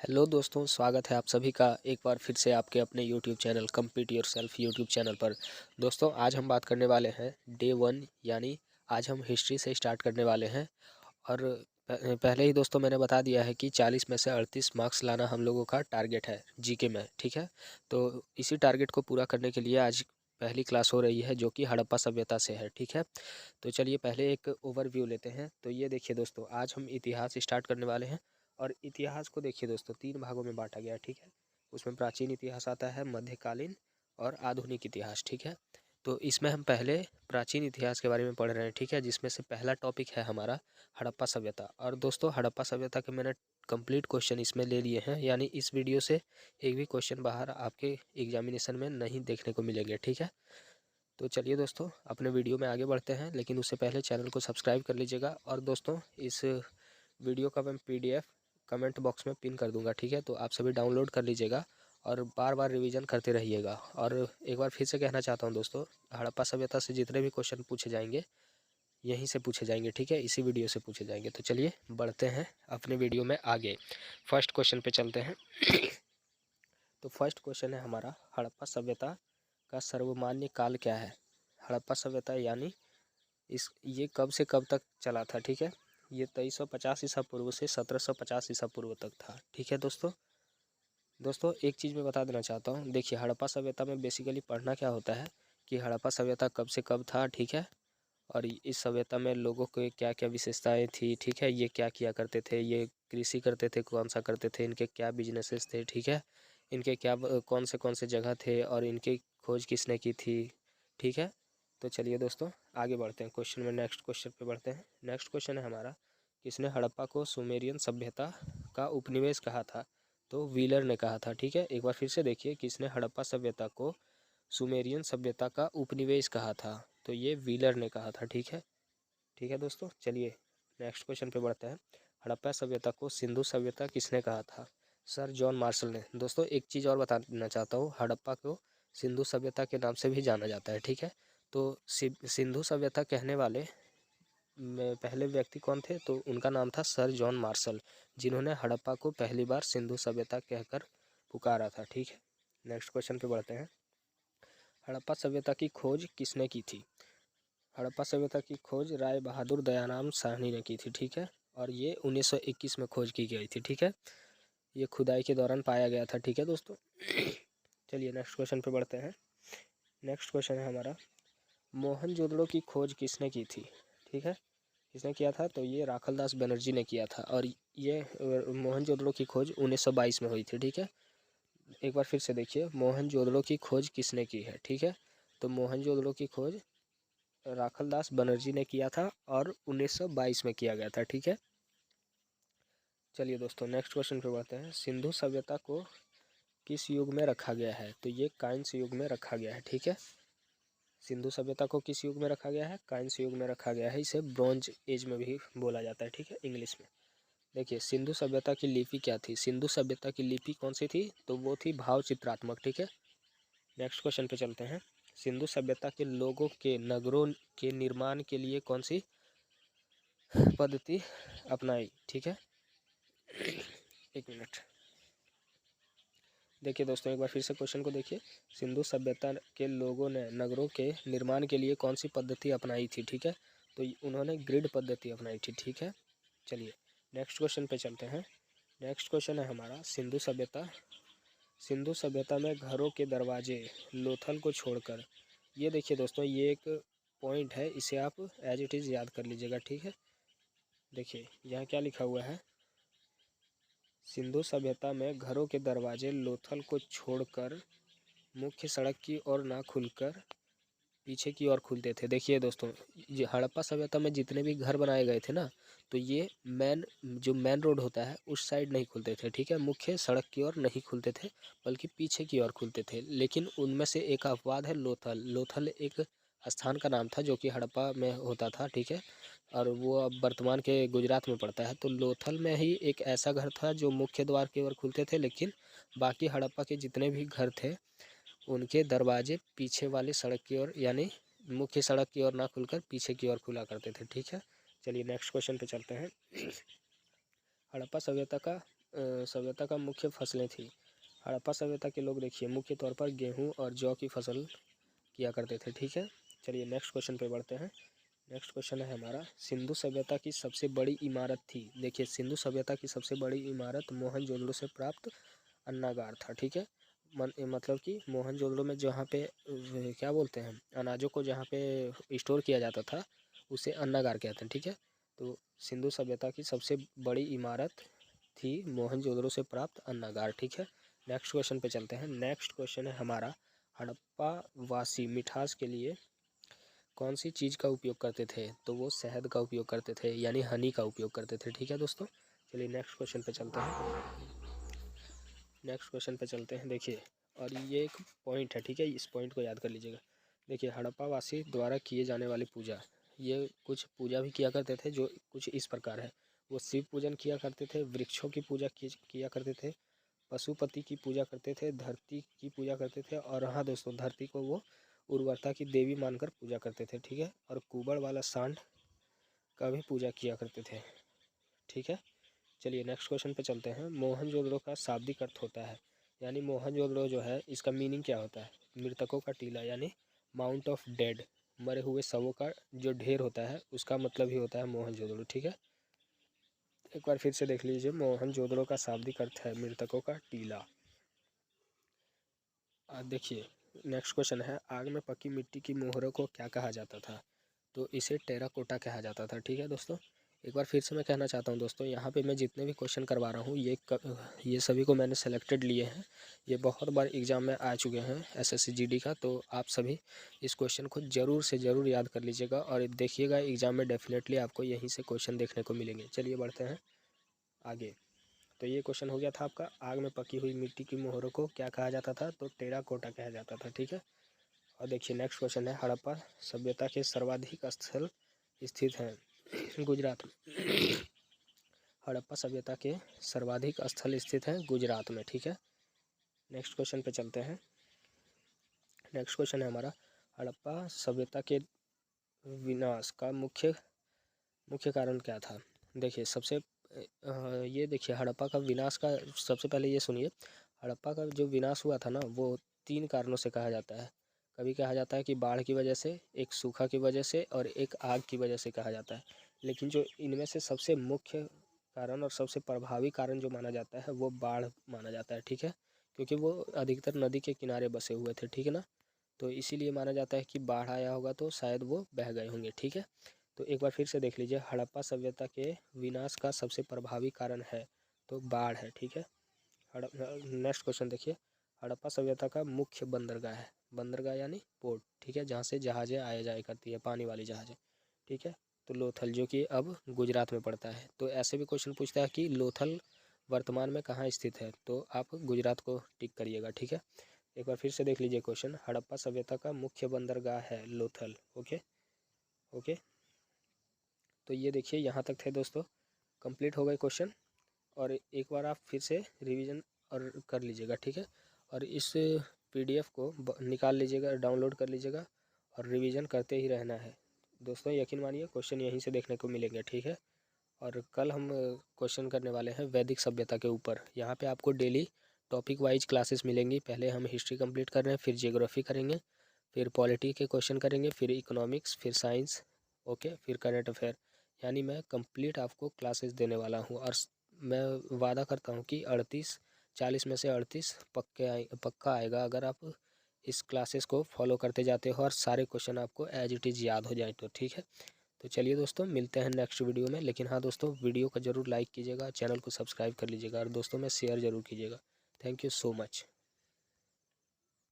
Hello दोस्तों, स्वागत है आप सभी का एक बार फिर से आपके अपने YouTube channel compete yourself YouTube channel पर। दोस्तों आज हम बात करने वाले हैं डे 1 यानी आज हम हिस्ट्री से स्टार्ट करने वाले हैं। और पहले ही दोस्तों मैंने बता दिया है कि 40 में से 38 मार्क्स लाना हम लोगों का टारगेट है जीके में, ठीक है। तो इसी टारगेट को पूरा करने के लिए आज पहली क्लास हो रही है जो कि हड़प्पा सभ्यता से है, ठीक है। तो चलिए पहले एक ओवरव्यू लेते हैं। तो ये देखिए दोस्तों, आज हम इतिहास स्टार्ट करने वाले हैं। और इतिहास को देखिए दोस्तों, 3 भागों में बांटा गया है, ठीक है। उसमें प्राचीन इतिहास आता है, मध्यकालीन और आधुनिक इतिहास, ठीक है। तो इसमें हम पहले प्राचीन इतिहास के बारे में पढ़ रहे हैं, ठीक है, जिसमें से पहला टॉपिक है हमारा हड़प्पा सभ्यता। और दोस्तों हड़प्पा सभ्यता के मैंने कंप्लीट क्वेश्चन इसमें ले लिए हैं, यानी इस वीडियो से एक भी क्वेश्चन बाहर आपके एग्जामिनेशन में नहीं देखने को मिलेंगे, ठीक है। तो चलिए दोस्तों अपने वीडियो में आगे बढ़ते हैं, लेकिन उससे पहले चैनल को सब्सक्राइब कर लीजिएगा। और दोस्तों इस वीडियो का मैं PDF कमेंट बॉक्स में पिन कर दूंगा, ठीक है। तो आप सभी डाउनलोड कर लीजिएगा और बार बार रिवीजन करते रहिएगा। और एक बार फिर से कहना चाहता हूं दोस्तों, हड़प्पा सभ्यता से जितने भी क्वेश्चन पूछे जाएंगे यहीं से पूछे जाएंगे, ठीक है, इसी वीडियो से पूछे जाएंगे। तो चलिए बढ़ते हैं अपने वीडियो में आगे, फर्स्ट क्वेश्चन पे चलते हैं। तो फर्स्ट क्वेश्चन है हमारा, हड़प्पा सभ्यता का सर्वमान्य काल क्या है। हड़प्पा सभ्यता यानी इस ये कब से कब तक चला था, ठीक है। ये 2350 ईसा पूर्व से 1750 ईसा पूर्व तक था, ठीक है दोस्तों। दोस्तों एक चीज़ मैं बता देना चाहता हूँ, देखिए हड़प्पा सभ्यता में बेसिकली पढ़ना क्या होता है कि हड़प्पा सभ्यता कब से कब था, ठीक है। और इस सभ्यता में लोगों के क्या क्या विशेषताएं थी, ठीक है। ये क्या किया करते थे, ये कृषि करते थे, कौन सा करते थे, इनके क्या बिजनेसेस थे, ठीक है। इनके क्या कौन से जगह थे और इनकी खोज किसने की थी, ठीक है। तो चलिए दोस्तों आगे बढ़ते हैं क्वेश्चन में, नेक्स्ट क्वेश्चन पे बढ़ते हैं। नेक्स्ट क्वेश्चन है हमारा, किसने हड़प्पा को सुमेरियन सभ्यता का उपनिवेश कहा था। तो व्हीलर ने कहा था, ठीक है। एक बार फिर से देखिए, किसने हड़प्पा सभ्यता को सुमेरियन सभ्यता का उपनिवेश कहा था। तो ये व्हीलर ने कहा था, ठीक है। ठीक है दोस्तों, चलिए नेक्स्ट क्वेश्चन पे बढ़ते हैं। हड़प्पा सभ्यता को सिंधु सभ्यता किसने कहा था। सर जॉन मार्शल ने। दोस्तों एक चीज़ और बताना चाहता हूँ, हड़प्पा को सिंधु सभ्यता के नाम से भी जाना जाता है, ठीक है। तो सिंधु सभ्यता कहने वाले में पहले व्यक्ति कौन थे, तो उनका नाम था सर जॉन मार्शल, जिन्होंने हड़प्पा को पहली बार सिंधु सभ्यता कहकर पुकारा था, ठीक है। नेक्स्ट क्वेश्चन पे बढ़ते हैं। हड़प्पा सभ्यता की खोज किसने की थी। हड़प्पा सभ्यता की खोज राय बहादुर दयाराम साहनी ने की थी, ठीक है। और ये 1921 में खोज की गई थी, ठीक है। ये खुदाई के दौरान पाया गया था, ठीक है दोस्तों। चलिए नेक्स्ट क्वेश्चन पे बढ़ते हैं। नेक्स्ट क्वेश्चन है हमारा, मोहनजोदड़ो की खोज किसने की थी, ठीक है। किसने किया था, तो ये राखलदास बनर्जी ने किया था। और ये मोहनजोदड़ो की खोज 1922 में हुई थी, ठीक है। एक बार फिर से देखिए, मोहनजोदड़ो की खोज किसने की है, ठीक है। तो मोहनजोदड़ो की खोज राखलदास बनर्जी ने किया था और 1922 में किया गया था, ठीक है। चलिए दोस्तों नेक्स्ट क्वेश्चन पे बढ़ते हैं। सिंधु सभ्यता को किस युग में रखा गया है, तो ये कांस्य युग में रखा गया है, ठीक है। सिंधु सभ्यता को किस युग में रखा गया है, कांस्य युग में रखा गया है। इसे ब्रॉन्ज एज में भी बोला जाता है, ठीक है, इंग्लिश में। देखिए सिंधु सभ्यता की लिपि क्या थी। सिंधु सभ्यता की लिपि कौन सी थी, तो वो थी भाव चित्रात्मक, ठीक है। नेक्स्ट क्वेश्चन पे चलते हैं। सिंधु सभ्यता के लोगों के नगरों के निर्माण के लिए कौन सी पद्धति अपनाई, ठीक है। एक मिनट, देखिए दोस्तों एक बार फिर से क्वेश्चन को देखिए। सिंधु सभ्यता के लोगों ने नगरों के निर्माण के लिए कौन सी पद्धति अपनाई थी, ठीक है। तो उन्होंने ग्रिड पद्धति अपनाई थी, ठीक है। चलिए नेक्स्ट क्वेश्चन पे चलते हैं। नेक्स्ट क्वेश्चन है हमारा, सिंधु सभ्यता में घरों के दरवाजे लोथल को छोड़कर, ये देखिए दोस्तों ये एक पॉइंट है, इसे आप एज इट इज़ याद कर लीजिएगा, ठीक है। देखिए यहाँ क्या लिखा हुआ है, सिंधु सभ्यता में घरों के दरवाजे लोथल को छोड़कर मुख्य सड़क की ओर ना खुलकर पीछे की ओर खुलते थे। देखिए दोस्तों, ये हड़प्पा सभ्यता में जितने भी घर बनाए गए थे ना, तो ये मेन रोड होता है उस साइड नहीं खुलते थे, ठीक है। मुख्य सड़क की ओर नहीं खुलते थे, बल्कि पीछे की ओर खुलते थे। लेकिन उनमें से एक अपवाद है लोथल। लोथल एक स्थान का नाम था जो कि हड़प्पा में होता था, ठीक है। और वो अब वर्तमान के गुजरात में पड़ता है। तो लोथल में ही एक ऐसा घर था जो मुख्य द्वार की ओर खुलते थे, लेकिन बाकी हड़प्पा के जितने भी घर थे उनके दरवाजे पीछे वाली सड़क की ओर यानी मुख्य सड़क की ओर ना खुलकर पीछे की ओर खुला करते थे, ठीक है। चलिए नेक्स्ट क्वेश्चन पे चलते हैं। हड़प्पा सभ्यता का सभ्यता का मुख्य फसलें थी। हड़प्पा सभ्यता के लोग देखिए मुख्य तौर पर गेहूँ और जौ की फसल किया करते थे। ठीक है, चलिए नेक्स्ट क्वेश्चन पे बढ़ते हैं। नेक्स्ट क्वेश्चन है हमारा, सिंधु सभ्यता की सबसे बड़ी इमारत थी। देखिए सिंधु सभ्यता की सबसे बड़ी इमारत मोहनजोदड़ो से प्राप्त अन्नागार था। ठीक है, मतलब कि मोहनजोदड़ो में जहाँ पे क्या बोलते हैं, अनाजों को जहाँ पे स्टोर किया जाता था उसे अन्नागार कहते हैं। ठीक है, तो सिंधु सभ्यता की सबसे बड़ी इमारत थी मोहनजोदड़ो से प्राप्त अन्नागार। ठीक है, नेक्स्ट क्वेश्चन पे चलते हैं। नेक्स्ट क्वेश्चन है हमारा, हड़प्पा वासी मिठास के लिए कौन सी चीज़ का उपयोग करते थे? तो वो शहद का उपयोग करते थे, यानी हनी का उपयोग करते थे। ठीक है दोस्तों, चलिए नेक्स्ट क्वेश्चन पे चलते हैं। नेक्स्ट क्वेश्चन पे चलते हैं। देखिए, और ये एक पॉइंट है, ठीक है, इस पॉइंट को याद कर लीजिएगा। देखिए, हड़प्पा वासी द्वारा किए जाने वाली पूजा, ये कुछ पूजा भी किया करते थे जो कुछ इस प्रकार है। वो शिव पूजन किया करते थे, वृक्षों की पूजा किया करते थे, पशुपति की पूजा करते थे, धरती की पूजा करते थे, और हाँ दोस्तों, धरती को वो उर्वरता की देवी मानकर पूजा करते थे। ठीक है, और कुबड़ वाला सांड का भी पूजा किया करते थे। ठीक है, चलिए नेक्स्ट क्वेश्चन पे चलते हैं। मोहनजोदड़ो का शाब्दिक अर्थ होता है, यानी मोहनजोदड़ो जो है इसका मीनिंग क्या होता है? मृतकों का टीला, यानी माउंट ऑफ डेड, मरे हुए शवों का जो ढेर होता है उसका मतलब ही होता है मोहनजोदड़ो। ठीक है, एक बार फिर से देख लीजिए, मोहनजोदड़ो का शाब्दिक अर्थ है मृतकों का टीला। देखिए नेक्स्ट क्वेश्चन है, आग में पकी मिट्टी की मोहरों को क्या कहा जाता था? तो इसे टेराकोटा कहा जाता था। ठीक है दोस्तों, एक बार फिर से मैं कहना चाहता हूँ दोस्तों, यहाँ पे मैं जितने भी क्वेश्चन करवा रहा हूँ ये सभी को मैंने सेलेक्टेड लिए हैं। ये बहुत बार एग्ज़ाम में आ चुके हैं एसएससी जीडी का, तो आप सभी इस क्वेश्चन को ज़रूर से ज़रूर याद कर लीजिएगा और देखिएगा एग्ज़ाम में डेफिनेटली आपको यहीं से क्वेश्चन देखने को मिलेंगे। चलिए बढ़ते हैं आगे। तो ये क्वेश्चन हो गया था आपका, आग में पकी हुई मिट्टी की मोहरों को क्या कहा जाता था? तो टेराकोटा कहा जाता था। ठीक है, और देखिए नेक्स्ट क्वेश्चन है, हड़प्पा सभ्यता के सर्वाधिक स्थल स्थित हैं गुजरात में। हड़प्पा सभ्यता के सर्वाधिक स्थल स्थित हैं गुजरात में। ठीक है, नेक्स्ट क्वेश्चन पे चलते हैं। नेक्स्ट क्वेश्चन है हमारा, हड़प्पा सभ्यता के विनाश का मुख्य कारण क्या था? देखिए ये देखिए हड़प्पा का विनाश का, सबसे पहले ये सुनिए, हड़प्पा का जो विनाश हुआ था ना वो 3 कारणों से कहा जाता है। कभी कहा जाता है कि बाढ़ की वजह से, एक सूखा की वजह से और एक आग की वजह से कहा जाता है। लेकिन जो इनमें से सबसे मुख्य कारण और सबसे प्रभावी कारण जो माना जाता है वो बाढ़ माना जाता है। ठीक है, क्योंकि वो अधिकतर नदी के किनारे बसे हुए थे। ठीक है ना, तो इसीलिए माना जाता है कि बाढ़ आया होगा तो शायद वो बह गए होंगे। ठीक है, तो एक बार फिर से देख लीजिए, हड़प्पा सभ्यता के विनाश का सबसे प्रभावी कारण है तो बाढ़ है। ठीक है, नेक्स्ट क्वेश्चन देखिए, हड़प्पा सभ्यता का मुख्य बंदरगाह है, बंदरगाह यानी पोर्ट। ठीक है, जहाँ से जहाज़ें आया जाया करती है, पानी वाली जहाज़ें। ठीक है, तो लोथल जो कि अब गुजरात में पड़ता है। तो ऐसे भी क्वेश्चन पूछता है कि लोथल वर्तमान में कहाँ स्थित है, तो आप गुजरात को टिक करिएगा। ठीक है, एक बार फिर से देख लीजिए क्वेश्चन, हड़प्पा सभ्यता का मुख्य बंदरगाह है लोथल। ओके ओके, तो ये देखिए यहाँ तक थे दोस्तों, कंप्लीट हो गए क्वेश्चन। और एक बार आप फिर से रिवीजन और कर लीजिएगा। ठीक है, और इस पीडीएफ को निकाल लीजिएगा, डाउनलोड कर लीजिएगा और रिवीजन करते ही रहना है दोस्तों। यकीन मानिए क्वेश्चन यहीं से देखने को मिलेंगे। ठीक है, और कल हम क्वेश्चन करने वाले हैं वैदिक सभ्यता के ऊपर। यहाँ पे आपको डेली टॉपिक वाइज क्लासेस मिलेंगी। पहले हम हिस्ट्री कंप्लीट कर रहे हैं, फिर जियोग्राफी करेंगे, फिर पॉलिटी के क्वेश्चन करेंगे, फिर इकोनॉमिक्स, फिर साइंस, ओके, फिर करंट अफेयर। यानी मैं कंप्लीट आपको क्लासेस देने वाला हूँ और मैं वादा करता हूँ कि 40 में से 38 पक्का आएगा अगर आप इस क्लासेस को फॉलो करते जाते हो और सारे क्वेश्चन आपको एज इट इज़ याद हो जाए तो। ठीक है, तो चलिए दोस्तों, मिलते हैं नेक्स्ट वीडियो में। लेकिन हाँ दोस्तों, वीडियो को ज़रूर लाइक कीजिएगा, चैनल को सब्सक्राइब कर लीजिएगा और दोस्तों में शेयर ज़रूर कीजिएगा। Thank you so much.